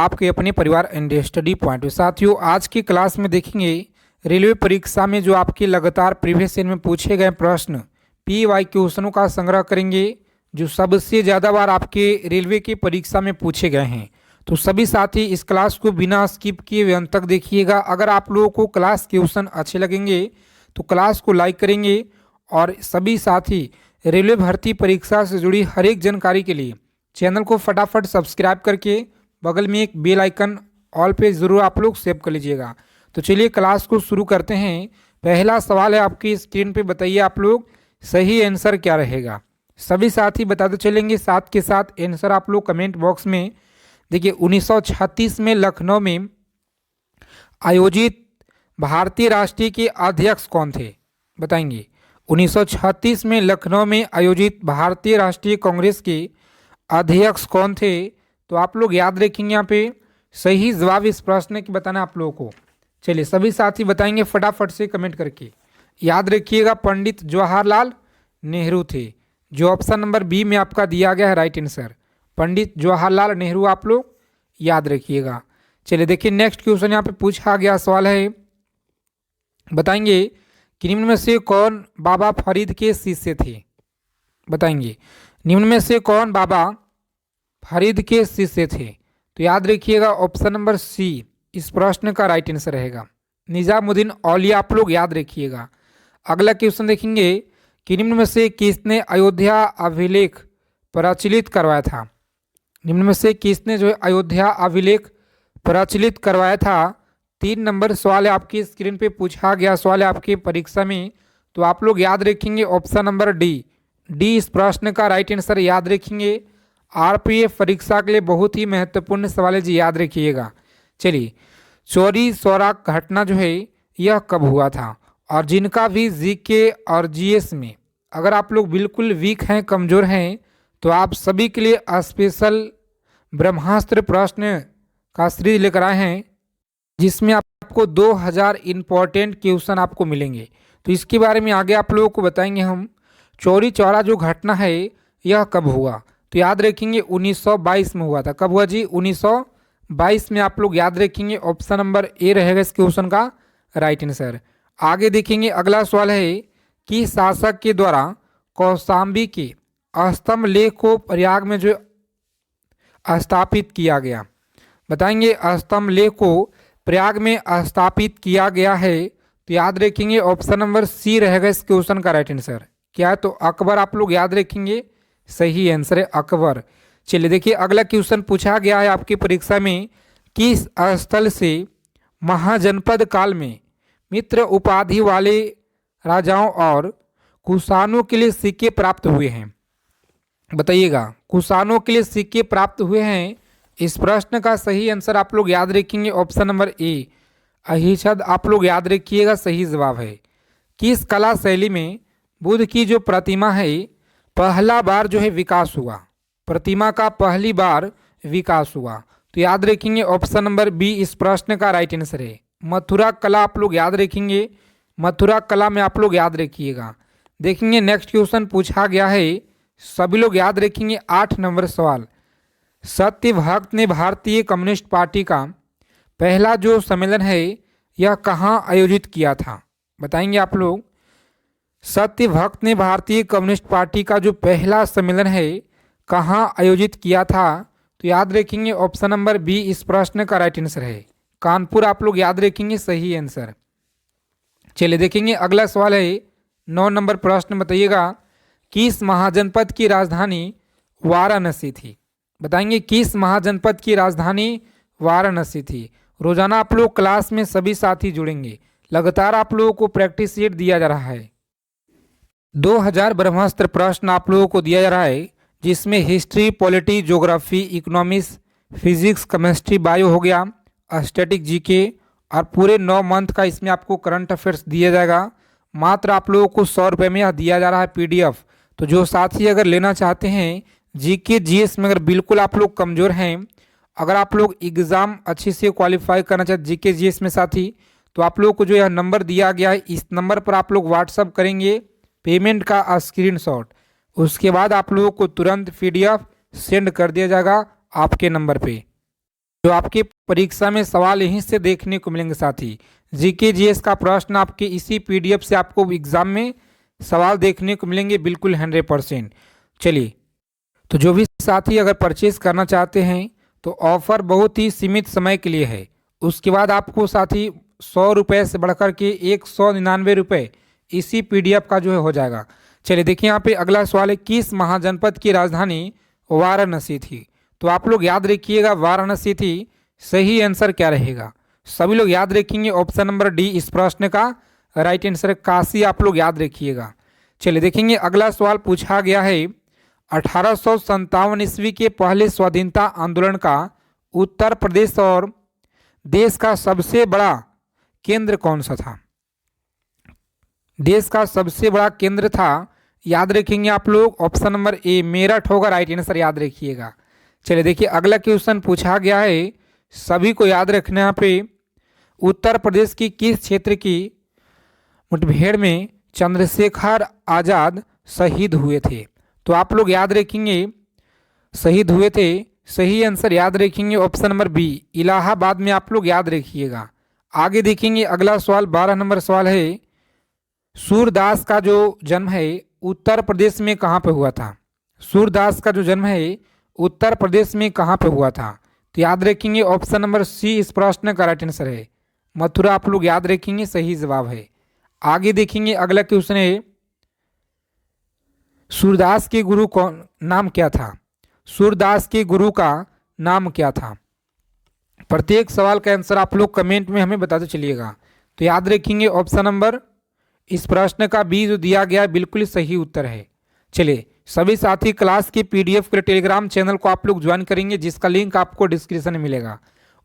आपके अपने परिवार एंड स्टडी पॉइंट। साथियों, आज की क्लास में देखेंगे रेलवे परीक्षा में जो आपके लगातार प्रीवियस ईयर में पूछे गए प्रश्न PY क्वेश्चनों का संग्रह करेंगे जो सबसे ज़्यादा बार आपके रेलवे की परीक्षा में पूछे गए हैं। तो सभी साथी इस क्लास को बिना स्किप किए हुए अंत तक देखिएगा। अगर आप लोगों को क्लास क्वेश्चन अच्छे लगेंगे तो क्लास को लाइक करेंगे और सभी साथी रेलवे भर्ती परीक्षा से जुड़ी हर एक जानकारी के लिए चैनल को फटाफट सब्सक्राइब करके बगल में एक बेल आइकन ऑल पे ज़रूर आप लोग सेव कर लीजिएगा। तो चलिए क्लास को शुरू करते हैं। पहला सवाल है आपकी स्क्रीन पे, बताइए आप लोग सही आंसर क्या रहेगा। सभी साथी बताते चलेंगे, साथ के साथ आंसर आप लोग कमेंट बॉक्स में देखिए। 1936 में लखनऊ में आयोजित भारतीय राष्ट्रीय के अध्यक्ष कौन थे, बताएंगे। 1936 में लखनऊ में आयोजित भारतीय राष्ट्रीय कांग्रेस के अध्यक्ष कौन थे, तो आप लोग याद रखेंगे यहाँ पे सही जवाब इस प्रश्न की बताना आप लोगों को। चलिए सभी साथी बताएंगे फटाफट से कमेंट करके। याद रखिएगा पंडित जवाहरलाल नेहरू थे, जो ऑप्शन नंबर बी में आपका दिया गया है राइट आंसर। पंडित जवाहरलाल नेहरू आप लोग याद रखिएगा। चलिए देखिए नेक्स्ट क्वेश्चन यहाँ पे पूछा गया सवाल है, बताएंगे कि निम्न में से कौन बाबा फरीद के शिष्य थे, बताएंगे। निम्न में से कौन बाबा फरीद के शिष्य थे, तो याद रखिएगा ऑप्शन नंबर सी इस प्रश्न का राइट आंसर रहेगा। निजामुद्दीन औलिया आप लोग याद रखिएगा। अगला क्वेश्चन देखेंगे कि निम्न में से किसने अयोध्या अभिलेख प्रचलित करवाया था। निम्न में से किसने जो है अयोध्या अभिलेख प्रचलित करवाया था। 3 नंबर सवाल है आपकी स्क्रीन पे पूछा गया सवाल है आपकी परीक्षा में, तो आप लोग याद रखेंगे ऑप्शन नंबर डी इस प्रश्न का राइट आंसर याद रखेंगे। RPF परीक्षा के लिए बहुत ही महत्वपूर्ण सवाल है जी, याद रखिएगा। चलिए चौरी चौरा घटना जो है यह कब हुआ था, और जिनका भी GK और GS में अगर आप लोग बिल्कुल वीक हैं, कमज़ोर हैं, तो आप सभी के लिए स्पेशल ब्रह्मास्त्र प्रश्न का सीरीज लेकर आए हैं, जिसमें आपको 2000 इम्पोर्टेंट क्वेश्चन आपको मिलेंगे। तो इसके बारे में आगे आप लोगों को बताएंगे हम। चौरी चौरा जो घटना है यह कब हुआ, तो याद रखेंगे 1922 में हुआ था। कब हुआ जी, 1922 में आप लोग याद रखेंगे। ऑप्शन नंबर ए रहेगा इस क्वेश्चन का राइट आंसर। आगे देखेंगे अगला सवाल है कि शासक के द्वारा कौशाम्बी के स्तंभ लेख को प्रयाग में जो स्थापित किया गया, बताएंगे। स्तंभ लेख को प्रयाग में स्थापित किया गया है, तो याद रखेंगे ऑप्शन नंबर सी रहेगा इस क्वेश्चन का राइट आंसर। क्या है, तो अकबर आप लोग याद रखेंगे, सही आंसर है अकबर। चलिए देखिए अगला क्वेश्चन पूछा गया है आपकी परीक्षा में, किस स्थल से महाजनपद काल में मित्र उपाधि वाले राजाओं और कुषाणों के लिए सिक्के प्राप्त हुए हैं, बताइएगा। कुषाणों के लिए सिक्के प्राप्त हुए हैं, इस प्रश्न का सही आंसर आप लोग याद रखेंगे ऑप्शन नंबर ए अहिछद आप लोग याद रखिएगा, सही जवाब है। किस कला शैली में बुद्ध की जो प्रतिमा है पहला बार जो है विकास हुआ, प्रतिमा का पहली बार विकास हुआ, तो याद रखेंगे ऑप्शन नंबर बी इस प्रश्न का राइट आंसर है। मथुरा कला आप लोग याद रखेंगे, मथुरा कला में आप लोग याद रखिएगा। देखेंगे नेक्स्ट क्वेश्चन पूछा गया है, सभी लोग याद रखेंगे 8 नंबर सवाल। सत्यभक्त ने भारतीय कम्युनिस्ट पार्टी का पहला जो सम्मेलन है यह कहाँ आयोजित किया था, बताएंगे आप लोग। सत्यभक्त ने भारतीय कम्युनिस्ट पार्टी का जो पहला सम्मेलन है कहाँ आयोजित किया था, तो याद रखेंगे ऑप्शन नंबर बी इस प्रश्न का राइट आंसर है। कानपुर आप लोग याद रखेंगे, सही आंसर। चलिए देखेंगे अगला सवाल है 9 नंबर प्रश्न, बताइएगा। किस महाजनपद की राजधानी वाराणसी थी, बताएंगे। किस महाजनपद की राजधानी वाराणसी थी। रोजाना आप लोग क्लास में सभी साथी जुड़ेंगे, लगातार आप लोगों को प्रैक्टिस सेट दिया जा रहा है। 2000 ब्रह्मास्त्र प्रश्न आप लोगों को दिया जा रहा है, जिसमें history, polity, geography, economics, physics, chemistry, bio हो गया, स्टैटिक, GK और पूरे 9 मंथ का इसमें आपको करंट अफेयर्स दिया जाएगा। मात्र आप लोगों को 100 रुपये में यह दिया जा रहा है PDF। तो जो साथी अगर लेना चाहते हैं GK GS में, अगर बिल्कुल आप लोग कमज़ोर हैं, अगर आप लोग एग्ज़ाम अच्छे से क्वालिफाई करना चाहते GK GS में साथी, तो आप लोग को जो यह नंबर दिया गया है इस नंबर पर आप लोग व्हाट्सअप करेंगे पेमेंट का स्क्रीनशॉट, उसके बाद आप लोगों को तुरंत PDF सेंड कर दिया जाएगा आपके नंबर पे। जो आपके परीक्षा में सवाल यहीं से देखने को मिलेंगे साथी। जीके जीएस का प्रश्न आपके इसी पीडीएफ से आपको एग्जाम में सवाल देखने को मिलेंगे बिल्कुल 100%। चलिए, तो जो भी साथी अगर परचेज करना चाहते हैं तो ऑफर बहुत ही सीमित समय के लिए है। उसके बाद आपको साथी 100 रुपये से बढ़कर के 199 रुपये इसी पीडीएफ का जो है हो जाएगा। चलिए देखिए, यहाँ पे अगला सवाल है, किस महाजनपद की राजधानी वाराणसी थी? तो आप लोग याद रखिएगा, वाराणसी थी। सही आंसर क्या रहेगा? सभी लोग याद रखेंगे ऑप्शन नंबर डी इस प्रश्न का राइट आंसर। काशी आप लोग याद रखिएगा। चलिए देखेंगे, अगला सवाल पूछा गया है, 1857 ईस्वी के पहले स्वाधीनता आंदोलन का उत्तर प्रदेश और देश का सबसे बड़ा केंद्र कौन सा था? देश का सबसे बड़ा केंद्र था, याद रखेंगे आप लोग, ऑप्शन नंबर ए मेरठ होगा राइट आंसर, याद रखिएगा। चलिए देखिए, अगला क्वेश्चन पूछा गया है, सभी को याद रखना यहाँ पे, उत्तर प्रदेश की किस क्षेत्र की मुठभेड़ में चंद्रशेखर आजाद शहीद हुए थे? तो आप लोग याद रखेंगे, शहीद हुए थे, सही आंसर याद रखेंगे ऑप्शन नंबर बी इलाहाबाद में, आप लोग याद रखिएगा। आगे देखेंगे, अगला सवाल 12 नंबर सवाल है, सूरदास का जो जन्म है उत्तर प्रदेश में कहाँ पे हुआ था? सूरदास का जो जन्म है उत्तर प्रदेश में कहाँ पे हुआ था? तो याद रखेंगे ऑप्शन नंबर सी इस प्रश्न का राइट आंसर है, मथुरा। आप लोग याद रखेंगे, सही जवाब है। आगे देखेंगे, अगला क्वेश्चन है, सूरदास के गुरु कौन नाम क्या था? सूरदास के गुरु का नाम क्या था? प्रत्येक सवाल का आंसर आप लोग कमेंट में हमें बताते चलिएगा। तो याद रखेंगे ऑप्शन नंबर इस प्रश्न का बी जो दिया गया है बिल्कुल सही उत्तर है। चलिए, सभी साथी क्लास की पीडीएफ के टेलीग्राम चैनल को आप लोग ज्वाइन करेंगे, जिसका लिंक आपको डिस्क्रिप्शन में मिलेगा।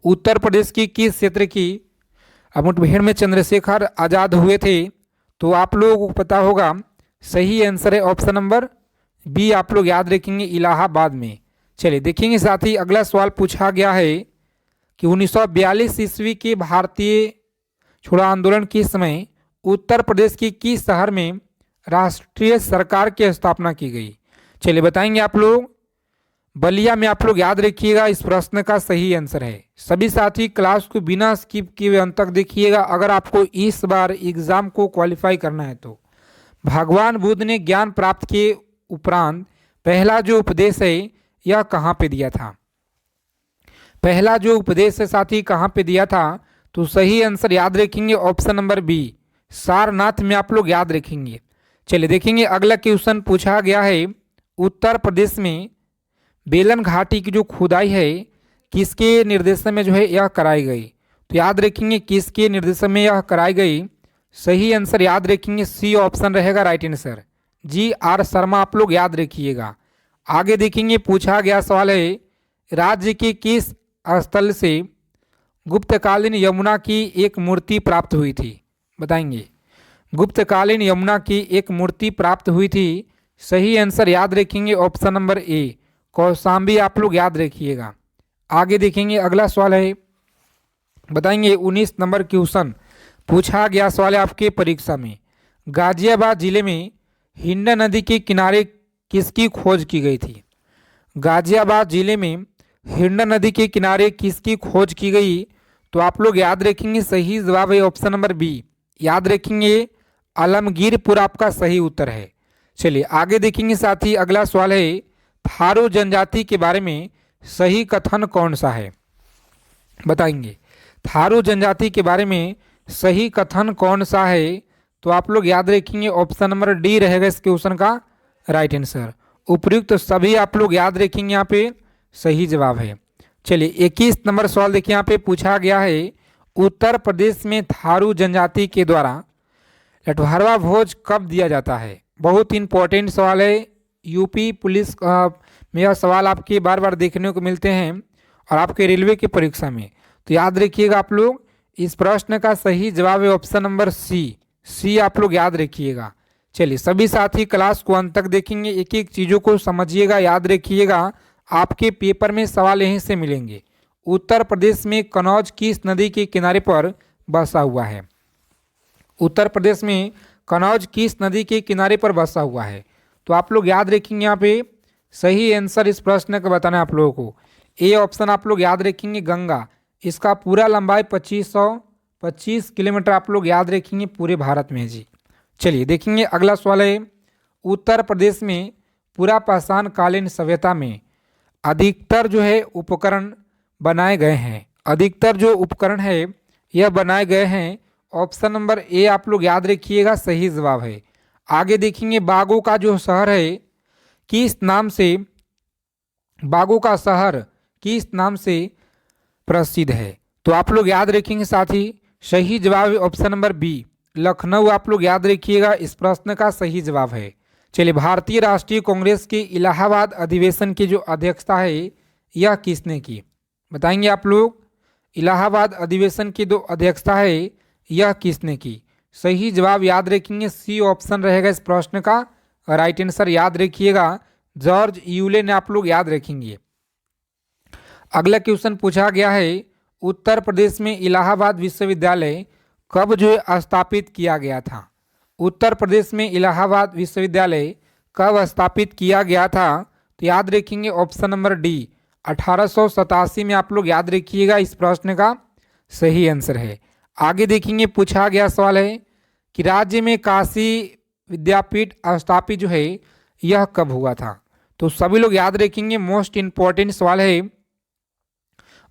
उत्तर प्रदेश की किस क्षेत्र की मुठभेड़ में चंद्रशेखर आजाद हुए थे? तो आप लोगों को पता होगा, सही आंसर है ऑप्शन नंबर बी, आप लोग याद रखेंगे, इलाहाबाद में। चलिए देखेंगे साथी, अगला सवाल पूछा गया है कि 1942 ईस्वी के भारतीय छोड़ो आंदोलन के समय उत्तर प्रदेश की किस शहर में राष्ट्रीय सरकार की स्थापना की गई? चलिए बताएंगे आप लोग, बलिया में। आप लोग याद रखिएगा, इस प्रश्न का सही आंसर है। सभी साथी क्लास को बिना स्किप किए हुए अंत तक देखिएगा, अगर आपको इस बार एग्जाम को क्वालिफाई करना है तो। भगवान बुद्ध ने ज्ञान प्राप्त के उपरांत पहला जो उपदेश है यह कहाँ पे दिया था? पहला जो उपदेश है साथी कहाँ पे दिया था? तो सही आंसर याद रखेंगे ऑप्शन नंबर बी सारनाथ में, आप लोग याद रखेंगे। चलिए देखेंगे, अगला क्वेश्चन पूछा गया है, उत्तर प्रदेश में बेलन घाटी की जो खुदाई है किसके निर्देशन में जो है यह कराई गई? तो याद रखेंगे, किसके निर्देशन में यह कराई गई? सही आंसर याद रखेंगे, सी ऑप्शन रहेगा right answer, G R Sharma, आप लोग याद रखिएगा। आगे देखेंगे, पूछा गया सवाल है, राज्य के किस स्थल से गुप्तकालीन यमुना की एक मूर्ति प्राप्त हुई थी? बताएंगे, गुप्तकालीन यमुना की एक मूर्ति प्राप्त हुई थी। सही आंसर याद रखेंगे ऑप्शन नंबर ए कौशाम्बी, आप लोग याद रखिएगा। आगे देखेंगे, अगला सवाल है, बताएंगे 19 नंबर क्वेश्चन पूछा गया सवाल है आपके परीक्षा में, गाजियाबाद जिले में हिंडन नदी के किनारे किसकी खोज की गई थी? गाजियाबाद जिले में हिंडन नदी के किनारे किसकी खोज की गई? तो आप लोग याद रखेंगे, सही जवाब है ऑप्शन नंबर बी, याद रखेंगे, आलमगीरपुर आपका सही उत्तर है। चलिए आगे देखेंगे साथी, अगला सवाल है, थारू जनजाति के बारे में सही कथन कौन सा है? बताएंगे, थारू जनजाति के बारे में सही कथन कौन सा है? तो आप लोग याद रखेंगे ऑप्शन नंबर डी रहेगा इस क्वेश्चन का राइट आंसर। उपयुक्त तो सभी आप लोग याद रखेंगे, यहाँ पे सही जवाब है। चलिए 21 नंबर सवाल देखिए, यहाँ पे पूछा गया है, उत्तर प्रदेश में थारू जनजाति के द्वारा लठवारवा भोज कब दिया जाता है? बहुत इंपॉर्टेंट सवाल है, यूपी पुलिस में यह सवाल आपके बार बार देखने को मिलते हैं और आपके रेलवे की परीक्षा में, तो याद रखिएगा आप लोग, इस प्रश्न का सही जवाब है ऑप्शन नंबर सी आप लोग याद रखिएगा। चलिए सभी साथी क्लास को अंत तक देखेंगे, एक एक चीज़ों को समझिएगा, याद रखिएगा, आपके पेपर में सवाल यहीं से मिलेंगे। उत्तर प्रदेश में कन्नौज किस नदी के किनारे पर बसा हुआ है? उत्तर प्रदेश में कन्नौज किस नदी के किनारे पर बसा हुआ है? तो आप लोग याद रखेंगे, यहाँ पे सही आंसर इस प्रश्न का बताना है आप लोगों को, ए ऑप्शन आप लोग याद रखेंगे गंगा, इसका पूरा लंबाई 2525 किलोमीटर आप लोग याद रखेंगे पूरे भारत में जी। चलिए देखेंगे अगला सवाल है, उत्तर प्रदेश में पूरा पाषाण कालीन सभ्यता में अधिकतर जो है उपकरण बनाए गए हैं, अधिकतर जो उपकरण है यह बनाए गए हैं। ऑप्शन नंबर ए आप लोग याद रखिएगा सही जवाब है। आगे देखेंगे बागों का जो शहर है किस नाम से, बागों का शहर किस नाम से प्रसिद्ध है, तो आप लोग याद रखेंगे साथी सही जवाब है ऑप्शन नंबर बी लखनऊ, आप लोग याद रखिएगा इस प्रश्न का सही जवाब है। चलिए भारतीय राष्ट्रीय कांग्रेस के इलाहाबाद अधिवेशन की जो अध्यक्षता है यह किसने की, बताएंगे आप लोग। इलाहाबाद अधिवेशन की जो अध्यक्षता है यह किसने की, सही जवाब याद रखेंगे सी ऑप्शन रहेगा इस प्रश्न का राइट आंसर, याद रखिएगा जॉर्ज यूले ने आप लोग याद रखेंगे। अगला क्वेश्चन पूछा गया है, उत्तर प्रदेश में इलाहाबाद विश्वविद्यालय कब जो है स्थापित किया गया था, उत्तर प्रदेश में इलाहाबाद विश्वविद्यालय कब स्थापित किया गया था, तो याद रखेंगे ऑप्शन नंबर डी 1887 में आप लोग याद रखिएगा इस प्रश्न का सही आंसर है। आगे देखेंगे पूछा गया सवाल है कि राज्य में काशी विद्यापीठ स्थापित जो है यह कब हुआ था, तो सभी लोग याद रखेंगे मोस्ट इंपॉर्टेंट सवाल है।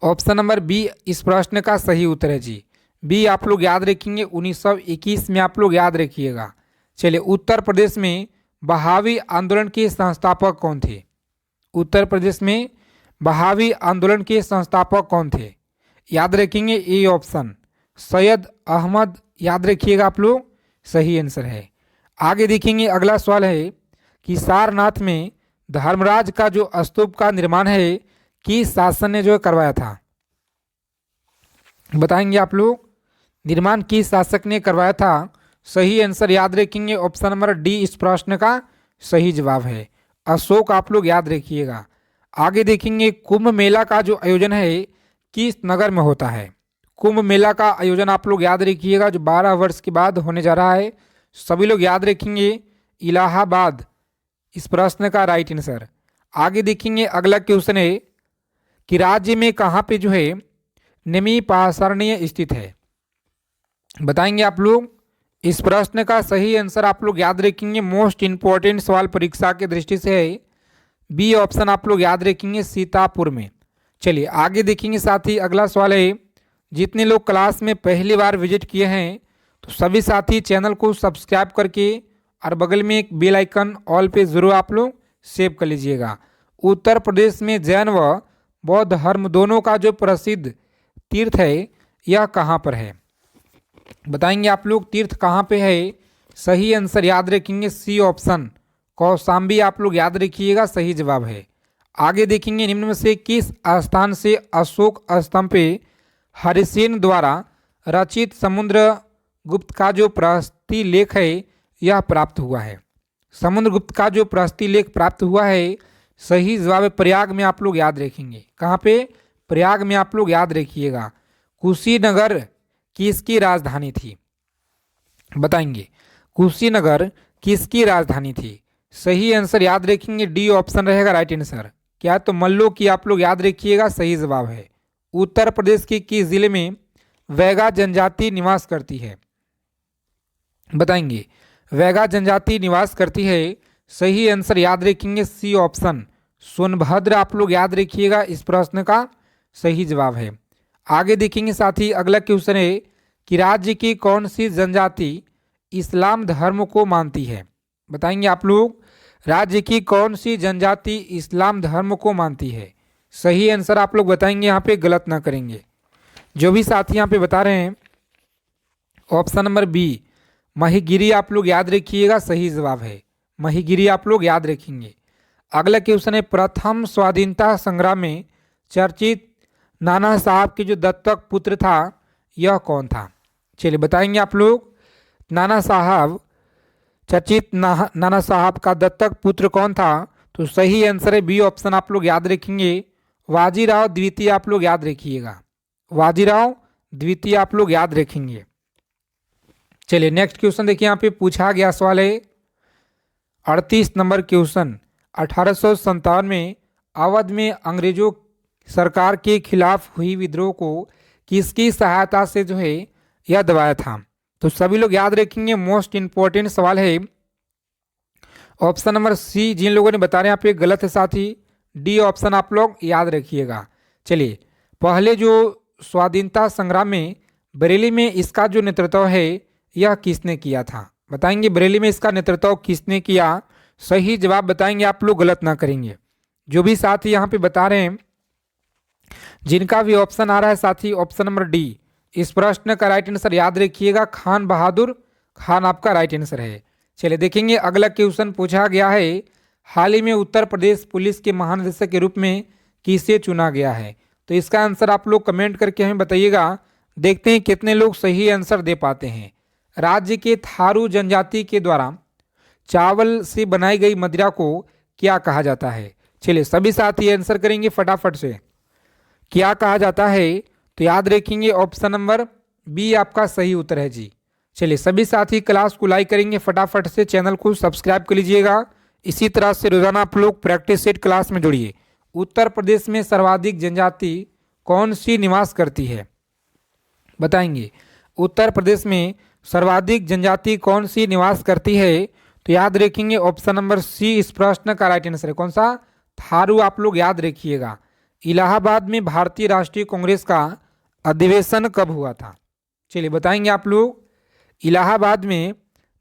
ऑप्शन नंबर बी इस प्रश्न का सही उत्तर है जी, बी आप लोग याद रखेंगे 1921 में आप लोग याद रखिएगा। चलिए उत्तर प्रदेश में बहावी आंदोलन के संस्थापक कौन थे, उत्तर प्रदेश में बहावी आंदोलन के संस्थापक कौन थे, याद रखेंगे ए ऑप्शन सैयद अहमद, याद रखिएगा आप लोग सही आंसर है। आगे देखेंगे अगला सवाल है कि सारनाथ में धर्मराज का जो स्तूप का निर्माण है किस शासन ने जो करवाया था, बताएंगे आप लोग निर्माण किस शासक ने करवाया था, सही आंसर याद रखेंगे ऑप्शन नंबर डी इस प्रश्न का सही जवाब है अशोक, आप लोग याद रखिएगा। आगे देखेंगे कुंभ मेला का जो आयोजन है किस नगर में होता है, कुंभ मेला का आयोजन आप लोग याद रखिएगा जो 12 वर्ष के बाद होने जा रहा है, सभी लोग याद रखेंगे इलाहाबाद इस प्रश्न का राइट आंसर। आगे देखेंगे अगला क्वेश्चन है कि राज्य में कहाँ पे जो है निमी पाषाणीय स्थित है, बताएंगे आप लोग इस प्रश्न का सही आंसर आप लोग याद रखेंगे मोस्ट इंपॉर्टेंट सवाल परीक्षा की दृष्टि से है, बी ऑप्शन आप लोग याद रखेंगे सीतापुर में। चलिए आगे देखेंगे साथी अगला सवाल है, जितने लोग क्लास में पहली बार विजिट किए हैं तो सभी साथी चैनल को सब्सक्राइब करके और बगल में एक बेल आइकन ऑल पे जरूर आप लोग सेव कर लीजिएगा। उत्तर प्रदेश में जैन व बौद्ध धर्म दोनों का जो प्रसिद्ध तीर्थ है यह कहाँ पर है, बताएंगे आप लोग तीर्थ कहाँ पे है, सही आंसर याद रखेंगे सी ऑप्शन कौशाम्बी, आप लोग याद रखिएगा सही जवाब है। आगे देखेंगे निम्न में से किस स्थान से अशोक स्तंभ पे हरिसेन द्वारा रचित समुद्रगुप्त का जो प्रस्थिलेख है यह प्राप्त हुआ है, समुद्रगुप्त का जो प्रस्थिलेख प्राप्त हुआ है, सही जवाब प्रयाग में आप लोग याद रखेंगे, कहाँ पे प्रयाग में आप लोग याद रखिएगा। कुशीनगर किसकी राजधानी थी, बताएंगे कुशीनगर किसकी राजधानी थी, सही आंसर याद रखेंगे डी ऑप्शन रहेगा राइट आंसर, क्या तो मल्लो की आप लोग याद रखिएगा सही जवाब है। उत्तर प्रदेश के किस जिले में वैगा जनजाति निवास करती है, बताएंगे वैगा जनजाति निवास करती है, सही आंसर याद रखेंगे सी ऑप्शन सोनभद्र, आप लोग याद रखिएगा इस प्रश्न का सही जवाब है। आगे देखेंगे साथी अगला क्वेश्चन है कि राज्य की कौन सी जनजाति इस्लाम धर्म को मानती है, बताएंगे आप लोग राज्य की कौन सी जनजाति इस्लाम धर्म को मानती है, सही आंसर आप लोग बताएंगे, यहाँ पे गलत ना करेंगे। जो भी साथी यहाँ पे बता रहे हैं ऑप्शन नंबर बी महिगिरी आप लोग याद रखिएगा सही जवाब है, महिगिरी आप लोग याद रखेंगे। अगला क्वेश्चन है प्रथम स्वाधीनता संग्राम में चर्चित नाना साहब के जो दत्तक पुत्र था यह कौन था, चलिए बताएंगे आप लोग नाना साहब चर्चित नाना साहब का दत्तक पुत्र कौन था, तो सही आंसर है बी ऑप्शन आप लोग याद रखेंगे वाजीराव द्वितीय, आप लोग याद रखिएगा वाजीराव द्वितीय आप लोग याद रखेंगे। चलिए नेक्स्ट क्वेश्चन देखिए यहाँ पे पूछा गया सवाल है 38 नंबर क्वेश्चन 1857 में अवध में अंग्रेजों सरकार के खिलाफ हुई विद्रोह को किसकी सहायता से जो है यह दबाया था? तो सभी लोग याद रखेंगे, मोस्ट इंपॉर्टेंट सवाल है। ऑप्शन नंबर सी जिन लोगों ने बता रहे हैं यहाँ पे गलत है साथी, डी ऑप्शन आप लोग याद रखिएगा। चलिए, पहले जो स्वाधीनता संग्राम में बरेली में इसका जो नेतृत्व है यह किसने किया था? बताएंगे बरेली में इसका नेतृत्व किसने किया? सही जवाब बताएंगे, आप लोग गलत ना करेंगे। जो भी साथी यहाँ पे बता रहे हैं, जिनका भी ऑप्शन आ रहा है साथी ऑप्शन नंबर डी, इस प्रश्न का राइट आंसर याद रखिएगा, खान बहादुर खान आपका राइट आंसर है। चलिए देखेंगे, अगला क्वेश्चन पूछा गया है, हाल ही में उत्तर प्रदेश पुलिस के महानिदेशक के रूप में किसे चुना गया है? तो इसका आंसर आप लोग कमेंट करके हमें बताइएगा। देखते हैं कितने लोग सही आंसर दे पाते हैं। राज्य के थारू जनजाति के द्वारा चावल से बनाई गई मदिरा को क्या कहा जाता है? चलिए सभी साथी आंसर करेंगे फटाफट से, क्या कहा जाता है? तो याद रखेंगे ऑप्शन नंबर बी आपका सही उत्तर है जी। चलिए सभी साथी क्लास को लाइक करेंगे फटाफट से, चैनल को सब्सक्राइब कर लीजिएगा। इसी तरह से रोजाना आप लोग प्रैक्टिस सेट क्लास में जुड़िए। उत्तर प्रदेश में सर्वाधिक जनजाति कौन सी निवास करती है? बताएंगे, उत्तर प्रदेश में सर्वाधिक जनजाति कौन सी निवास करती है? तो याद रखेंगे ऑप्शन नंबर सी इस प्रश्न का राइट आंसर है। कौन सा? थारू आप लोग याद रखिएगा। इलाहाबाद में भारतीय राष्ट्रीय कांग्रेस का अधिवेशन कब हुआ था? चलिए बताएंगे आप लोग, इलाहाबाद में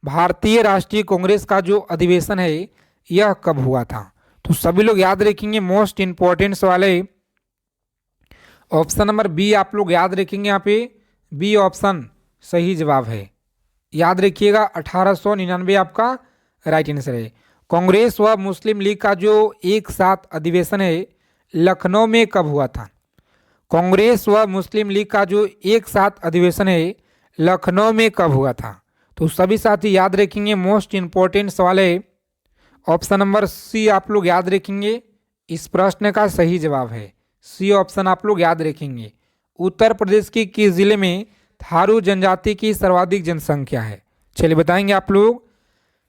भारतीय राष्ट्रीय कांग्रेस का जो अधिवेशन है यह कब हुआ था? तो सभी लोग याद रखेंगे, मोस्ट इंपॉर्टेंट सवाल है। ऑप्शन नंबर बी आप लोग याद रखेंगे, यहाँ पे बी ऑप्शन सही जवाब है। याद रखिएगा 1899 आपका राइट आंसर है। कांग्रेस व मुस्लिम लीग का जो एक साथ अधिवेशन है लखनऊ में कब हुआ था? कांग्रेस व मुस्लिम लीग का जो एक साथ अधिवेशन है लखनऊ में कब हुआ था? तो सभी साथी याद रखेंगे, मोस्ट इंपॉर्टेंट सवाल है। ऑप्शन नंबर सी आप लोग याद रखेंगे, इस प्रश्न का सही जवाब है। सी ऑप्शन आप लोग याद रखेंगे। उत्तर प्रदेश के किस जिले में थारू जनजाति की सर्वाधिक जनसंख्या है? चलिए बताएंगे आप लोग,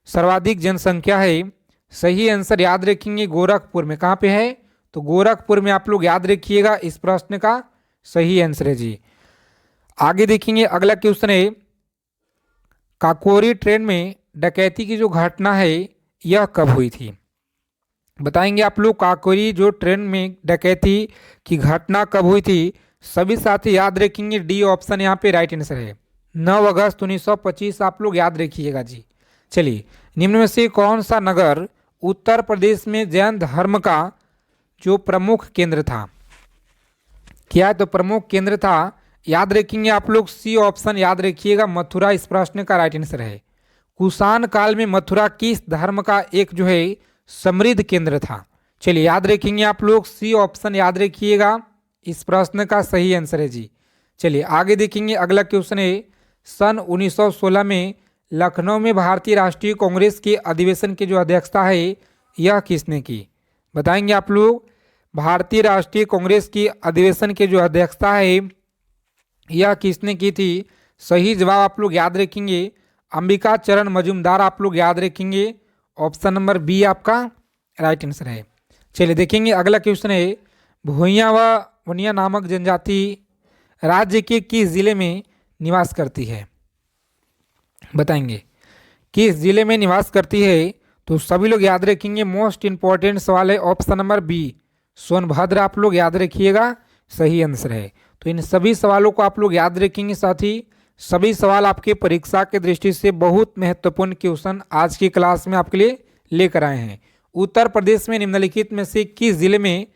सर्वाधिक जनसंख्या है। सही आंसर याद रखेंगे गोरखपुर में। कहाँ पे है? तो गोरखपुर में आप लोग याद रखिएगा, इस प्रश्न का सही आंसर है जी। आगे देखेंगे, अगला क्वेश्चन है, काकोरी ट्रेन में डकैती की जो घटना है यह कब हुई थी? बताएंगे आप लोग, काकोरी जो ट्रेन में डकैती की घटना कब हुई थी? सभी साथी याद रखेंगे, डी ऑप्शन यहाँ पे राइट आंसर है। 9 अगस्त 1925 आप लोग याद रखिएगा जी। चलिए, निम्न में से कौन सा नगर उत्तर प्रदेश में जैन धर्म का जो प्रमुख केंद्र था? क्या है? तो प्रमुख केंद्र था। याद रखेंगे आप लोग, सी ऑप्शन याद रखिएगा, मथुरा इस प्रश्न का राइट आंसर है। कुषाण काल में मथुरा किस धर्म का एक जो है समृद्ध केंद्र था? चलिए याद रखेंगे आप लोग, सी ऑप्शन याद रखिएगा, इस प्रश्न का सही आंसर है जी। चलिए आगे देखेंगे, अगला क्वेश्चन है, सन 1916 में लखनऊ में भारतीय राष्ट्रीय कांग्रेस के अधिवेशन की जो अध्यक्षता है यह किसने की? बताएंगे आप लोग, भारतीय राष्ट्रीय कांग्रेस की अधिवेशन की जो अध्यक्षता है यह किसने की थी? सही जवाब आप लोग याद रखेंगे, अंबिका चरण मजूमदार आप लोग याद रखेंगे। ऑप्शन नंबर बी आपका राइट आंसर है। चलिए देखेंगे, अगला क्वेश्चन है, भूइयाँ व वनिया नामक जनजाति राज्य के किस जिले में निवास करती है? बताएंगे किस जिले में निवास करती है? तो सभी लोग याद रखेंगे, मोस्ट इंपॉर्टेंट सवाल है। ऑप्शन नंबर बी सोनभद्र आप लोग याद रखिएगा, सही आंसर है। तो इन सभी सवालों को आप लोग याद रखेंगे। साथ ही सभी सवाल आपके परीक्षा की दृष्टि से बहुत महत्वपूर्ण क्वेश्चन आज की क्लास में आपके लिए लेकर आए हैं। उत्तर प्रदेश में निम्नलिखित में से किस जिले में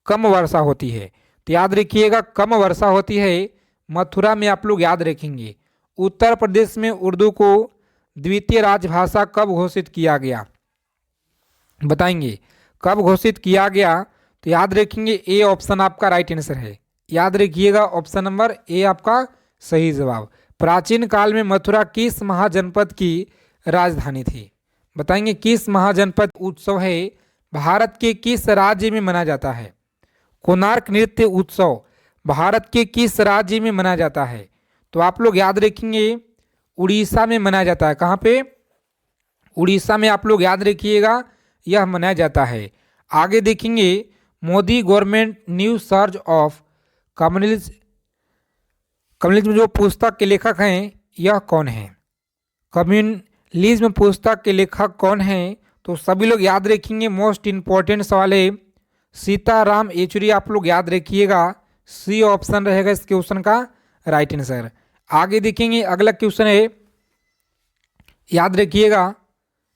कम वर्षा होती है? तो याद रखिएगा, कम वर्षा होती है मथुरा में आप लोग याद रखेंगे। उत्तर प्रदेश में उर्दू को द्वितीय राजभाषा कब घोषित किया गया? बताएंगे कब घोषित किया गया? तो याद रखेंगे, ए ऑप्शन आपका राइट आंसर है। याद रखिएगा, ऑप्शन नंबर ए आपका सही जवाब। प्राचीन काल में मथुरा किस महाजनपद की राजधानी थी? बताएंगे किस महाजनपद उत्सव है भारत के किस राज्य में मनाया जाता है? कोणार्क नृत्य उत्सव भारत के किस राज्य में मनाया जाता है? तो आप लोग याद रखेंगे, उड़ीसा में मनाया जाता है। कहाँ पे? उड़ीसा में आप लोग याद रखिएगा, यह मनाया जाता है। आगे देखेंगे, Modi government new surge of communalism communalism जो पुस्तक के लेखक हैं यह कौन है? कम्युनलिज्म पुस्तक के लेखक कौन हैं? तो सभी लोग याद रखेंगे, मोस्ट इम्पॉर्टेंट सवाल है। सीताराम येचुरी आप लोग याद रखिएगा, सी ऑप्शन रहेगा इस क्वेश्चन का राइट आंसर। आगे देखेंगे अगला क्वेश्चन है, याद रखिएगा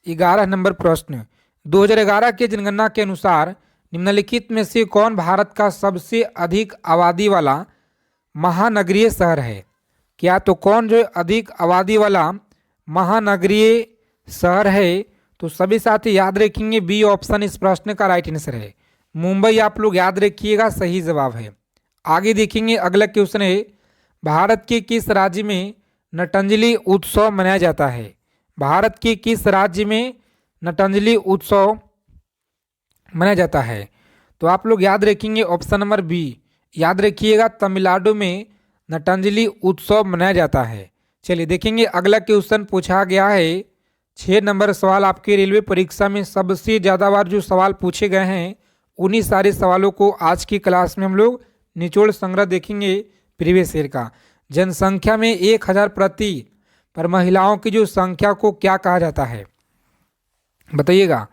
11 नंबर प्रश्न। 2011 के जनगणना के अनुसार निम्नलिखित में से कौन भारत का सबसे अधिक आबादी वाला महानगरीय शहर है? क्या तो कौन जो अधिक आबादी वाला महानगरीय शहर है? तो सभी साथी याद रखेंगे, बी ऑप्शन इस प्रश्न का राइट आंसर है। मुंबई आप लोग याद रखिएगा, सही जवाब है। आगे देखेंगे अगला क्वेश्चन है, भारत के किस राज्य में नटंजलि उत्सव मनाया जाता है? भारत के किस राज्य में नटंजलि उत्सव मनाया जाता है? तो आप लोग याद रखेंगे ऑप्शन नंबर बी, याद रखिएगा तमिलनाडु में नटंजलि उत्सव मनाया जाता है। चलिए देखेंगे अगला क्वेश्चन पूछा गया है, 6 नंबर सवाल आपके रेलवे परीक्षा में सबसे ज़्यादा बार जो सवाल पूछे गए हैं उन्हीं सारे सवालों को आज की क्लास में हम लोग निचोड़ संग्रह देखेंगे प्रीवियस ईयर का। जनसंख्या में 1000 प्रति पर महिलाओं की जो संख्या को क्या कहा जाता है? बताइएगा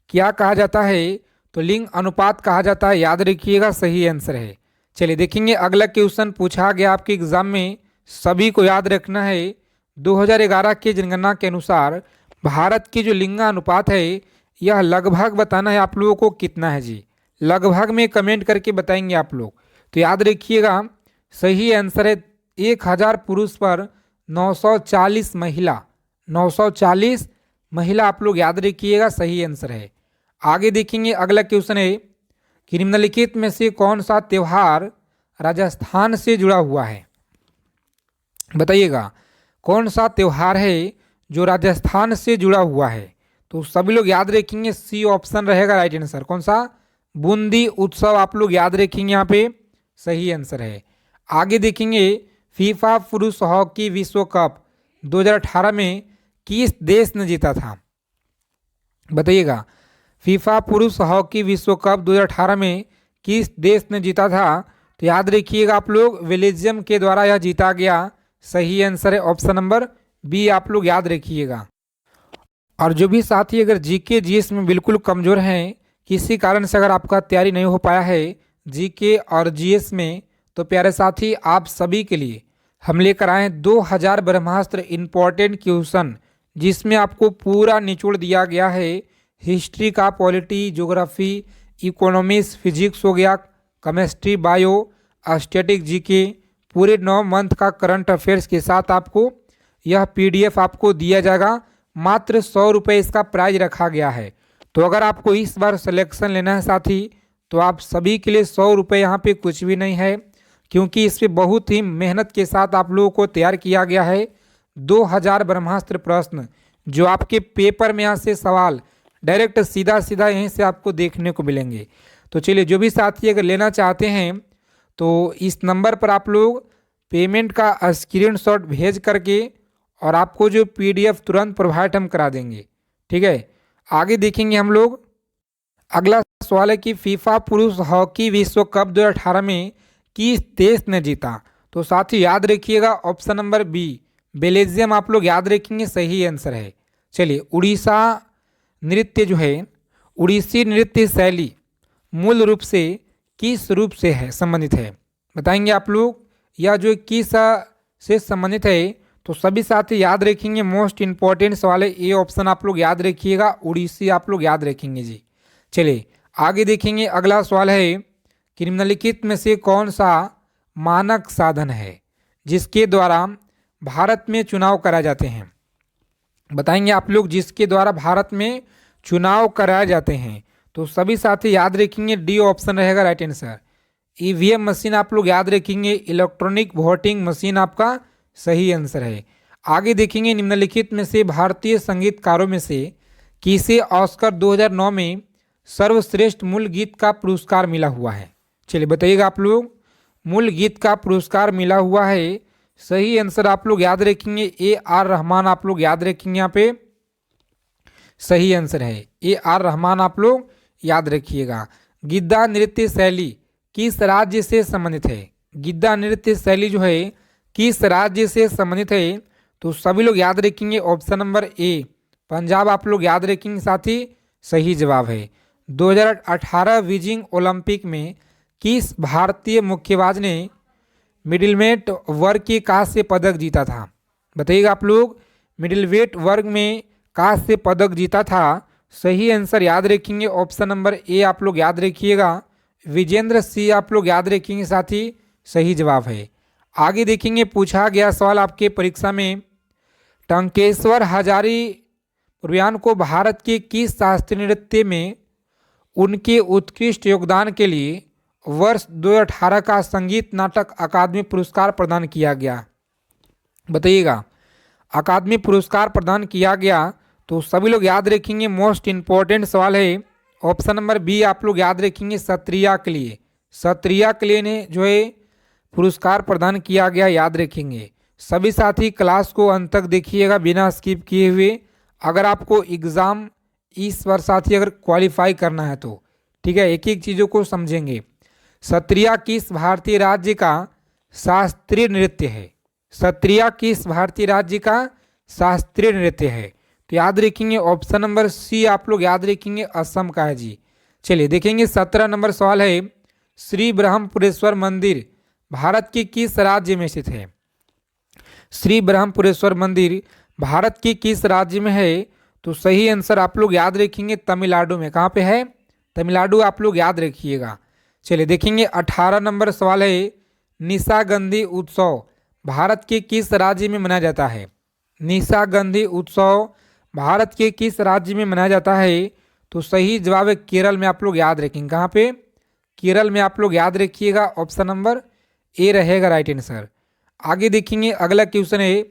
क्या कहा जाता है? तो लिंग अनुपात कहा जाता है, याद रखिएगा सही आंसर है। चलिए देखेंगे अगला क्वेश्चन पूछा गया आपके एग्जाम में, सभी को याद रखना है। 2011 के जनगणना के अनुसार भारत की जो लिंगानुपात है यह लगभग बताना है आप लोगों को कितना है जी, लगभग में कमेंट करके बताएंगे आप लोग। तो याद रखिएगा सही आंसर है 1000 पुरुष पर 940 महिला, 940 महिला आप लोग याद रखिएगा, सही आंसर है। आगे देखेंगे अगला क्वेश्चन है कि निम्नलिखित में से कौन सा त्यौहार राजस्थान से जुड़ा हुआ है? बताइएगा कौन सा त्यौहार है जो राजस्थान से जुड़ा हुआ है? तो सभी लोग याद रखेंगे, सी ऑप्शन रहेगा राइट आंसर। कौन सा? बूंदी उत्सव आप लोग याद रखेंगे, यहाँ पे सही आंसर है। आगे देखेंगे फीफा पुरुष हॉकी विश्व कप 2018 में किस देश ने जीता था? बताइएगा फीफा पुरुष हॉकी विश्व कप 2018 में किस देश ने जीता था? तो याद रखिएगा आप लोग बेल्जियम के द्वारा यह जीता गया, सही आंसर है ऑप्शन नंबर बी आप लोग याद रखिएगा। और जो भी साथी अगर जीके जीएस में बिल्कुल कमज़ोर हैं, किसी कारण से अगर आपका तैयारी नहीं हो पाया है जीके और जीएस में, तो प्यारे साथी आप सभी के लिए हम लेकर आए 2000 ब्रह्मास्त्र इम्पॉर्टेंट क्वेश्चन, जिसमें आपको पूरा निचोड़ दिया गया है। हिस्ट्री का, पॉलिटी, ज्योग्राफी, इकोनॉमिक्स, फिजिक्स हो गया, केमिस्ट्री, बायो, स्टैटिक, जीके, पूरे 9 मंथ का करंट अफेयर्स के साथ आपको यह पीडीएफ आपको दिया जाएगा। मात्र 100 रुपये इसका प्राइज रखा गया है। तो अगर आपको इस बार सिलेक्शन लेना है साथी, तो आप सभी के लिए 100 रुपये यहाँ पे कुछ भी नहीं है, क्योंकि इस पर बहुत ही मेहनत के साथ आप लोगों को तैयार किया गया है 2000 ब्रह्मास्त्र प्रश्न, जो आपके पेपर में यहाँ से सवाल डायरेक्ट सीधा सीधा यहीं से आपको देखने को मिलेंगे। तो चलिए जो भी साथी अगर लेना चाहते हैं तो इस नंबर पर आप लोग पेमेंट का स्क्रीनशॉट भेज करके और आपको जो पीडीएफ तुरंत प्रोवाइड हम करा देंगे, ठीक है। आगे देखेंगे हम लोग अगला सवाल है कि फीफा पुरुष हॉकी विश्व कप 2018 में किस देश ने जीता? तो साथी याद रखिएगा ऑप्शन नंबर बी बेल्जियम आप लोग याद रखेंगे, सही आंसर है। चलिए उड़ीसा नृत्य जो है, उड़ीसी नृत्य शैली मूल रूप से किस रूप से है संबंधित है? बताएंगे आप लोग, या जो किस से संबंधित है? तो सभी साथी याद रखेंगे, मोस्ट इम्पॉर्टेंट सवाल है, ये ऑप्शन आप लोग याद रखिएगा, उड़ीसी आप लोग याद रखेंगे जी। चलिए आगे देखेंगे अगला सवाल है कि निम्नलिखित में से कौन सा मानक साधन है जिसके द्वारा भारत में चुनाव कराए जाते हैं? बताएंगे आप लोग, जिसके द्वारा भारत में चुनाव कराए जाते हैं। तो सभी साथी याद रखेंगे, डी ऑप्शन रहेगा राइट आंसर। ईवीएम मशीन आप लोग याद रखेंगे, इलेक्ट्रॉनिक वोटिंग मशीन आपका सही आंसर है। आगे देखेंगे निम्नलिखित में से भारतीय संगीतकारों में से किसे ऑस्कर 2009 में सर्वश्रेष्ठ मूल गीत का पुरस्कार मिला हुआ है? चलिए बताइएगा आप लोग, मूल गीत का पुरस्कार मिला हुआ है, सही आंसर आप लोग याद रखेंगे AR रहमान आप लोग याद रखेंगे, यहाँ पे सही आंसर है AR रहमान आप लोग याद रखिएगा। गिद्दा नृत्य शैली किस राज्य से संबंधित है? गिद्दा नृत्य शैली जो है किस राज्य से संबंधित है? तो सभी लोग याद रखेंगे ऑप्शन नंबर ए पंजाब आप लोग याद रखेंगे साथी, सही जवाब है। 2018 बीजिंग ओलंपिक में किस भारतीय मुक्केबाज ने मिडिलवेट वर्ग के कांस्य पदक जीता था? बताइएगा आप लोग, मिडिलवेट वर्ग में कांस्य पदक जीता था। सही आंसर याद रखेंगे ऑप्शन नंबर ए आप लोग याद रखिएगा, विजेंद्र सिंह आप लोग याद रखेंगे साथी, सही जवाब है। आगे देखेंगे पूछा गया सवाल आपके परीक्षा में, टंकेश्वर हजारीपुरयान को भारत के किस शास्त्रीय नृत्य में उनके उत्कृष्ट योगदान के लिए वर्ष 2018 का संगीत नाटक अकादमी पुरस्कार प्रदान किया गया? बताइएगा, अकादमी पुरस्कार प्रदान किया गया तो सभी लोग याद रखेंगे, मोस्ट इम्पॉर्टेंट सवाल है ऑप्शन नंबर बी आप लोग याद रखेंगे, सत्रिया के लिए। सत्रिया के लिए ने जो है पुरस्कार प्रदान किया गया, याद रखेंगे। सभी साथी क्लास को अंत तक देखिएगा बिना स्किप किए हुए। अगर आपको एग्ज़ाम इस बार साथी अगर क्वालिफाई करना है तो ठीक है, एक एक चीज़ों को समझेंगे। सत्रिया किस भारतीय राज्य का शास्त्रीय नृत्य है? सत्रिया किस भारतीय राज्य का शास्त्रीय नृत्य है? तो याद रखेंगे ऑप्शन नंबर सी आप लोग याद रखेंगे, असम का है जी। चलिए देखेंगे 17 नंबर सवाल है, श्री ब्रह्मपुरेश्वर मंदिर भारत के किस राज्य में स्थित है? श्री ब्रह्मपुरेश्वर मंदिर भारत के किस राज्य में है? तो सही आंसर आप लोग याद रखेंगे, तमिलनाडु में। कहाँ पे है? तमिलनाडु आप लोग याद रखिएगा। चलिए देखेंगे 18 नंबर सवाल है, निशागंधी उत्सव भारत के किस राज्य में मनाया जाता है? निशागंधी उत्सव भारत के किस राज्य में मनाया जाता है? तो सही जवाब है केरल में, आप लोग याद रखेंगे। कहाँ पे? केरल में आप लोग याद रखिएगा, ऑप्शन नंबर ए रहेगा राइट आंसर। आगे देखेंगे अगला क्वेश्चन है,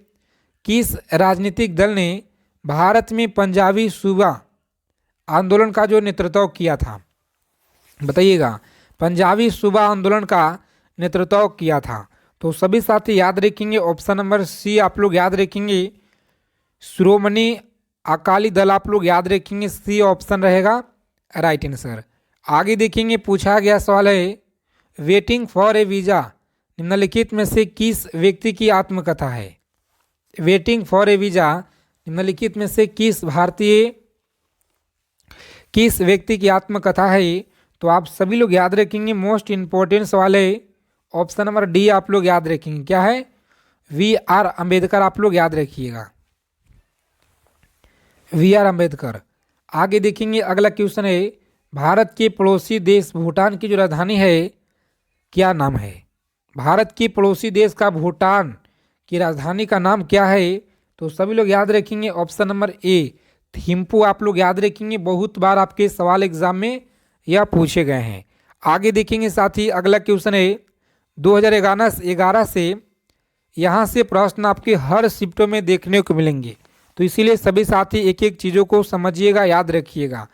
किस राजनीतिक दल ने भारत में पंजाबी सूबा आंदोलन का जो नेतृत्व किया था? बताइएगा, पंजाबी सूबा आंदोलन का नेतृत्व किया था। तो सभी साथी याद रखेंगे ऑप्शन नंबर सी आप लोग याद रखेंगे, श्रोमणी अकाली दल आप लोग याद रखेंगे, सी ऑप्शन रहेगा राइट आंसर। आगे देखेंगे पूछा गया सवाल है, वेटिंग फॉर ए वीज़ा निम्नलिखित में से किस व्यक्ति की आत्मकथा है? वेटिंग फॉर ए वीज़ा निम्नलिखित में से किस व्यक्ति की आत्मकथा है? तो आप सभी लोग याद रखेंगे, मोस्ट इम्पोर्टेंट सवाल है, ऑप्शन नंबर डी आप लोग याद रखेंगे। क्या है? VR अंबेडकर आप लोग याद रखिएगा, VR अंबेडकर। आगे देखेंगे अगला क्वेश्चन है, भारत के पड़ोसी देश भूटान की जो राजधानी है क्या नाम है? भारत की पड़ोसी देश का भूटान की राजधानी का नाम क्या है? तो सभी लोग याद रखेंगे ऑप्शन नंबर ए थिम्पू आप लोग याद रखेंगे, बहुत बार आपके सवाल एग्जाम में यह पूछे गए हैं। आगे देखेंगे साथी अगला क्वेश्चन है, 2011 से यहाँ से प्रश्न आपके हर शिफ्टों में देखने को मिलेंगे, तो इसीलिए सभी साथी एक एक चीज़ों को समझिएगा, याद रखिएगा।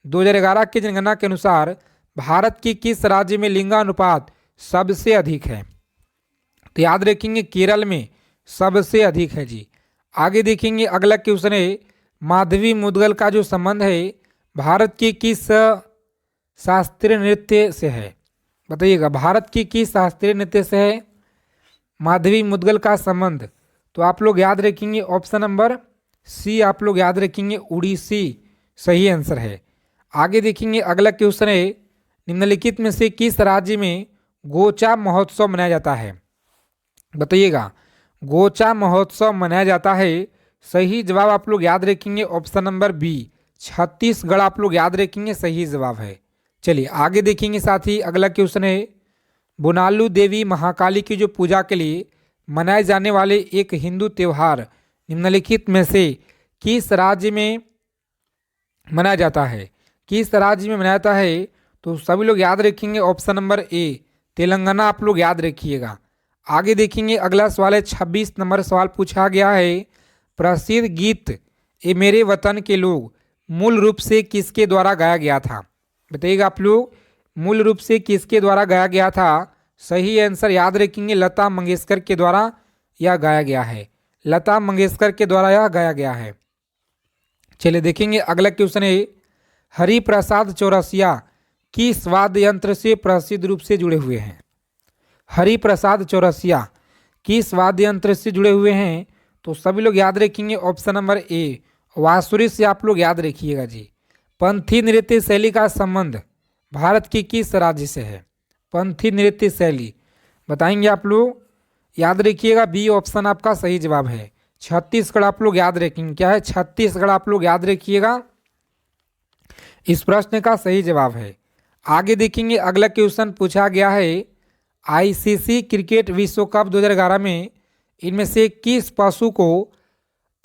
2011 की जनगणना के अनुसार भारत के किस राज्य में लिंगानुपात सबसे अधिक है? तो याद रखेंगे केरल में सबसे अधिक है जी। आगे देखेंगे अगला क्वेश्चन है, माधवी मुद्गल का जो संबंध है भारत के किस शास्त्रीय नृत्य से है? बताइएगा, भारत की किस शास्त्रीय नृत्य से है माधवी मुद्गल का संबंध? तो आप लोग याद रखेंगे ऑप्शन नंबर सी आप लोग याद रखेंगे, उड़ीसी सही आंसर है। आगे देखेंगे अगला क्वेश्चन है, निम्नलिखित में से किस राज्य में गोचा महोत्सव मनाया जाता है? बताइएगा, गोचा महोत्सव मनाया जाता है। सही जवाब आप लोग याद रखेंगे ऑप्शन नंबर बी, छत्तीसगढ़ आप लोग याद रखेंगे, सही जवाब है। चलिए आगे देखेंगे साथी अगला क्वेश्चन है, बोनालू देवी महाकाली की जो पूजा के लिए मनाए जाने वाले एक हिंदू त्यौहार निम्नलिखित में से किस राज्य में मनाया जाता है? किस राज्य में मनाया जाता है? तो सभी लोग याद रखेंगे ऑप्शन नंबर ए तेलंगाना आप लोग याद रखिएगा। आगे देखेंगे अगला सवाल है, 26 नंबर सवाल पूछा गया है, प्रसिद्ध गीत ए मेरे वतन के लोग मूल रूप से किसके द्वारा गाया गया था? बताइएगा आप लोग, मूल रूप से किसके द्वारा गाया गया था? सही आंसर याद रखेंगे, लता मंगेशकर के द्वारा यह गाया गया है, लता मंगेशकर के द्वारा यह गाया गया है। चलिए देखेंगे अगला क्वेश्चन है, हरिप्रसाद चौरसिया किस वाद्य यंत्र से प्रसिद्ध रूप से जुड़े हुए हैं? हरिप्रसाद चौरसिया किस वाद्य यंत्र से जुड़े हुए हैं? तो सभी लोग याद रखेंगे ऑप्शन नंबर ए बांसुरी से आप लोग याद रखिएगा जी। पंथी नृत्य शैली का संबंध भारत की किस राज्य से है? पंथी नृत्य शैली बताएंगे आप लोग, याद रखिएगा बी ऑप्शन आपका सही जवाब है। छत्तीसगढ़ आप लोग याद रखेंगे, क्या है? छत्तीसगढ़ आप लोग याद रखिएगा, इस प्रश्न का सही जवाब है। आगे देखेंगे अगला क्वेश्चन पूछा गया है आईसीसी क्रिकेट विश्व कप 2011 में इनमें से किस पशु को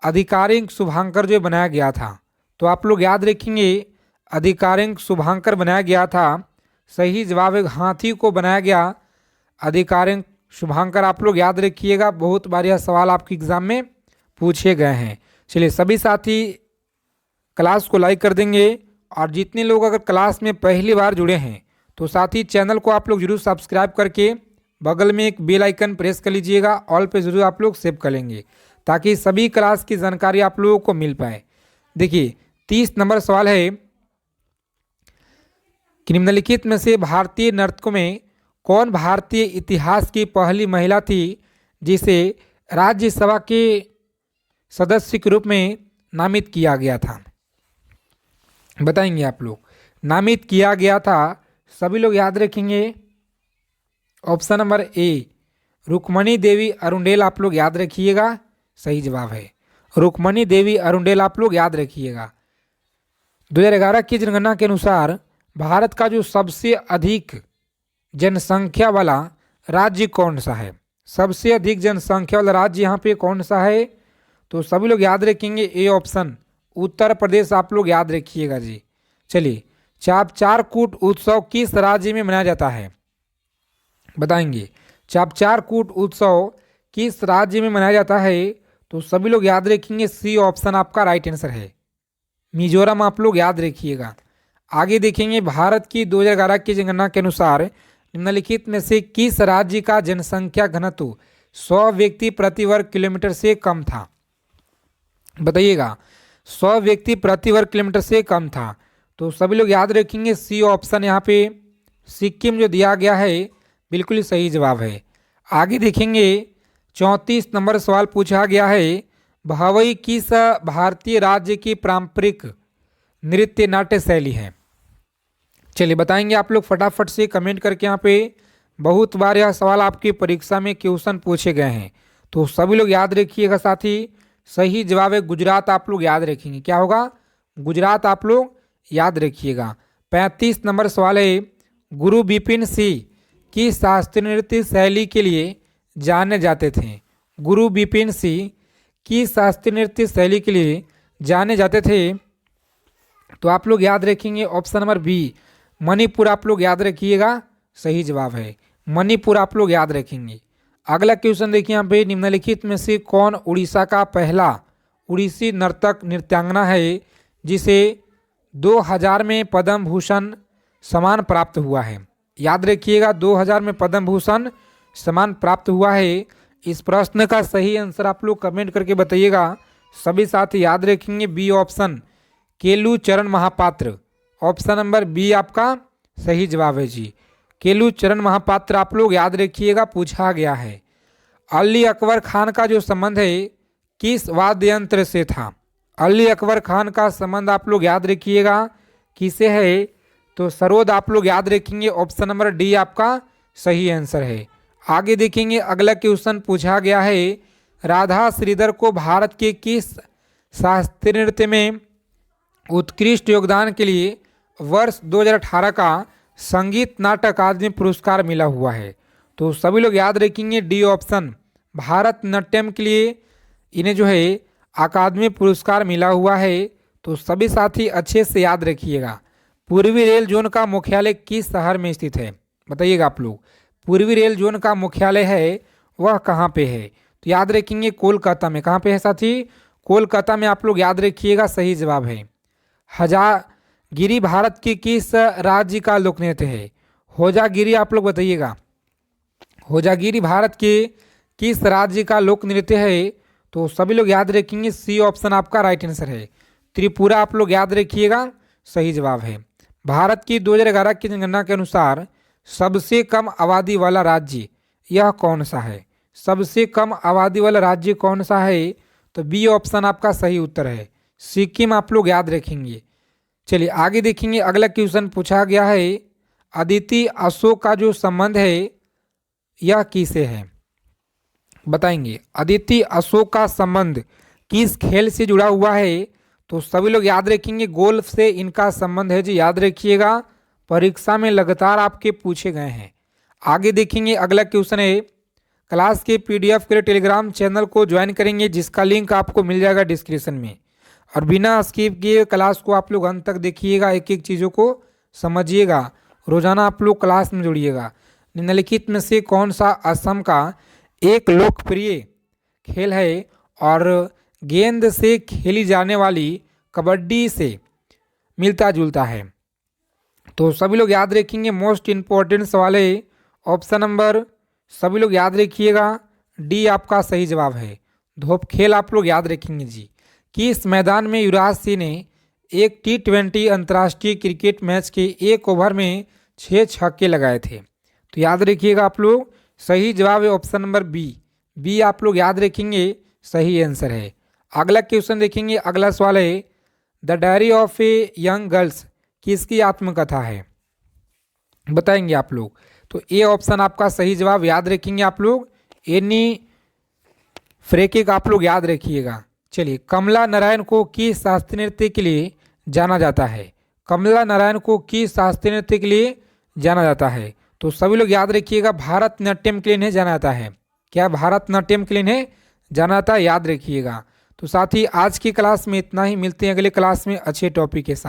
आधिकारिक शुभांकर जो बनाया गया था? तो आप लोग याद रखेंगे आधिकारिक शुभांकर बनाया गया था, सही जवाब है हाथी को बनाया गया आधिकारिक शुभांकर। आप लोग याद रखिएगा, बहुत बार यह सवाल आपके एग्जाम में पूछे गए हैं। चलिए सभी साथी क्लास को लाइक कर देंगे, और जितने लोग अगर क्लास में पहली बार जुड़े हैं तो साथी चैनल को आप लोग जरूर सब्सक्राइब करके बगल में एक बेल आइकन प्रेस कर लीजिएगा, ऑल पे जरूर आप लोग सेव कर लेंगे ताकि सभी क्लास की जानकारी आप लोगों को मिल पाए। देखिए 30 नंबर सवाल है कि निम्नलिखित में से भारतीय नर्तकों में कौन भारतीय इतिहास की पहली महिला थी जिसे राज्यसभा के सदस्य के रूप में नामित किया गया था? बताएंगे आप लोग, नामित किया गया था, सभी लोग याद रखेंगे option number A Rukmini Devi Arundale आप लोग याद रखिएगा, सही जवाब है रुक्मणी देवी अरुंडेल आप लोग याद रखिएगा। 2011 की जनगणना के अनुसार भारत का जो सबसे अधिक जनसंख्या वाला राज्य कौन सा है? सबसे अधिक जनसंख्या वाला राज्य यहाँ पे कौन सा है? तो सभी लोग याद रखेंगे ए ऑप्शन उत्तर प्रदेश आप लोग याद रखिएगा जी। चलिए चापचारकूट उत्सव किस राज्य में मनाया जाता है? बताएंगे चापचारकूट उत्सव किस राज्य में मनाया जाता है? तो सभी लोग याद रखेंगे सी ऑप्शन आपका राइट आंसर है, मिजोरम आप लोग याद रखिएगा। आगे देखेंगे भारत की 2011 की जनगणना के अनुसार निम्नलिखित में से किस राज्य का जनसंख्या घनत्व 100 व्यक्ति प्रति वर्ग किलोमीटर से कम था? बताइएगा 100 व्यक्ति प्रति वर्ग किलोमीटर से कम था। तो सभी लोग याद रखेंगे सी ऑप्शन, यहाँ पे सिक्किम जो दिया गया है बिल्कुल ही सही जवाब है। आगे देखेंगे 34 नंबर सवाल पूछा गया है भवई किस भारतीय राज्य की पारंपरिक नृत्य नाट्य शैली है? चलिए बताएंगे आप लोग फटाफट से कमेंट करके, यहाँ पे बहुत बार यह सवाल आपकी परीक्षा में क्वेश्चन पूछे गए हैं, तो सभी लोग याद रखिएगा। साथी सही जवाब है गुजरात आप लोग याद रखेंगे, क्या होगा? गुजरात आप लोग याद रखिएगा। 35 नंबर सवाल है गुरु बिपिन सिंह की शास्त्रीय नृत्य शैली के लिए जाने जाते थे? गुरु बिपिन सिंह की शास्त्रीय नृत्य शैली के लिए जाने जाते थे? तो आप लोग याद रखेंगे ऑप्शन नंबर बी मणिपुर आप लोग याद रखिएगा, सही जवाब है मणिपुर आप लोग याद रखेंगे। अगला क्वेश्चन देखिए यहाँ पे निम्नलिखित में से कौन उड़ीसा का पहला उड़ीसी नर्तक नृत्यांगना है जिसे 2000 में पद्म भूषण सम्मान प्राप्त हुआ है? याद रखिएगा 2000 में पद्म भूषण सम्मान प्राप्त हुआ है। इस प्रश्न का सही आंसर आप लोग कमेंट करके बताइएगा। सभी साथी याद रखेंगे बी ऑप्शन केलू चरण महापात्र, ऑप्शन नंबर बी आपका सही जवाब है जी। केलू चरण महापात्र आप लोग याद रखिएगा, पूछा गया है। अली अकबर खान का जो संबंध है किस वाद्य यंत्र से था? अली अकबर खान का संबंध आप लोग याद रखिएगा किसे है? तो सरोद आप लोग याद रखेंगे, ऑप्शन नंबर डी आपका सही आंसर है। आगे देखेंगे अगला क्वेश्चन पूछा गया है राधा श्रीधर को भारत के किस शास्त्रीय नृत्य में उत्कृष्ट योगदान के लिए वर्ष 2018 का संगीत नाट्य अकादमी पुरस्कार मिला हुआ है? तो सभी लोग याद रखेंगे डी ऑप्शन भारत नाट्यम के लिए इन्हें जो है अकादमी पुरस्कार मिला हुआ है। तो सभी साथी अच्छे से याद रखिएगा। पूर्वी रेल जोन का मुख्यालय किस शहर में स्थित है? बताइएगा आप लोग, पूर्वी रेल जोन का मुख्यालय है वह कहाँ पे है? तो याद रखेंगे कोलकाता में। कहाँ पे है साथी? कोलकाता में आप लोग याद रखिएगा, सही जवाब है। होजागिरी भारत के किस राज्य का लोक नृत्य है? होजागिरी आप लोग बताइएगा, होजागिरी भारत के किस राज्य का लोक नृत्य है? तो सभी लोग याद रखेंगे सी ऑप्शन आपका राइट आंसर है। त्रिपुरा आप लोग याद रखिएगा, सही जवाब है। भारत की 2011 की जनगणना के अनुसार सबसे कम आबादी वाला राज्य यह कौन सा है? सबसे कम आबादी वाला राज्य कौन सा है? तो बी ऑप्शन आपका सही उत्तर है, सिक्किम आप लोग याद रखेंगे। चलिए आगे देखेंगे, अगला क्वेश्चन पूछा गया है, अदिति अशोक का जो संबंध है यह किसे है? बताएंगे। अदिति अशोक का संबंध किस खेल से जुड़ा हुआ है? तो सभी लोग याद रखेंगे, गोल्फ से इनका संबंध है जी, याद रखिएगा, परीक्षा में लगातार आपके पूछे गए हैं। आगे देखेंगे, अगला क्वेश्चन है, क्लास के पीडीएफ के लिए टेलीग्राम चैनल को ज्वाइन करेंगे जिसका लिंक आपको मिल जाएगा डिस्क्रिप्शन में, और बिना स्किप किए क्लास को आप लोग अंत तक देखिएगा, एक एक चीज़ों को समझिएगा, रोजाना आप लोग क्लास में जुड़िएगा। निम्नलिखित में से कौन सा असम का एक लोकप्रिय खेल है और गेंद से खेली जाने वाली कबड्डी से मिलता जुलता है? तो सभी लोग याद रखेंगे, मोस्ट इम्पोर्टेंट सवाल है, ऑप्शन नंबर सभी लोग याद रखिएगा, डी आपका सही जवाब है, धोप खेल आप लोग याद रखेंगे जी। कि इस मैदान में युवराज सिंह ने एक T20 अंतर्राष्ट्रीय क्रिकेट मैच के एक ओवर में 6 छक्के लगाए थे? तो याद रखिएगा आप लोग, सही जवाब है ऑप्शन नंबर बी, बी आप लोग याद रखेंगे, सही आंसर है। अगला क्वेश्चन देखेंगे, अगला सवाल है, the diary of a young girls किसकी आत्मकथा है? बताएंगे आप लोग। तो ए ऑप्शन आपका सही जवाब, याद रखेंगे आप लोग, एनी फ्रैंक आप लोग याद रखिएगा। चलिए, कमला नारायण को किस शास्त्रीय नृत्य के लिए जाना जाता है? कमला नारायण को किस शास्त्रीय नृत्य के लिए जाना जाता है? तो सभी लोग याद रखिएगा, भारतनाट्यम के लिए इन्हें जाना जाता है। क्या भारतनाट्यम के लिए इन्हें जाना जाता है? याद रखिएगा। तो साथ ही आज की क्लास में इतना ही, मिलते हैं अगले क्लास में अच्छे टॉपिक के साथ।